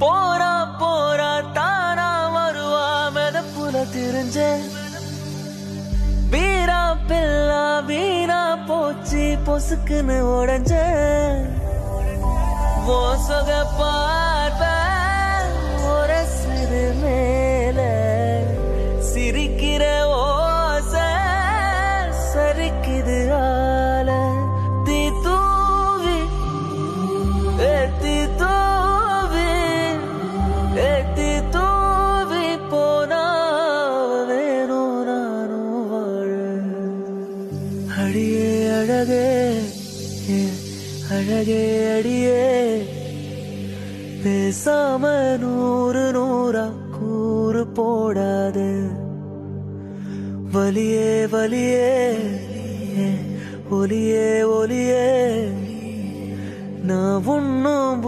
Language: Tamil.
போறா போறா தானா வருவா மெதப்புல திரிஞ்ச வீரா பில்லா வீணா போச்சு பொசுக்குன்னு உடஞ்ச ஓ சொக பார்த்த ஒரு சிறு மேல சிரிக்கிற ஓச சரிக்குது ஆல தீ தூவி ஏத்தி தூவி ஏத்தி தூவி போனா வேணும் நானும் வாழ அடியே அழகே அழகே அடியே பேசாம நூறு நூறா கூறு போடாத வலியே வலியே ஒலியே ஒலியே நான் ஒன்னும்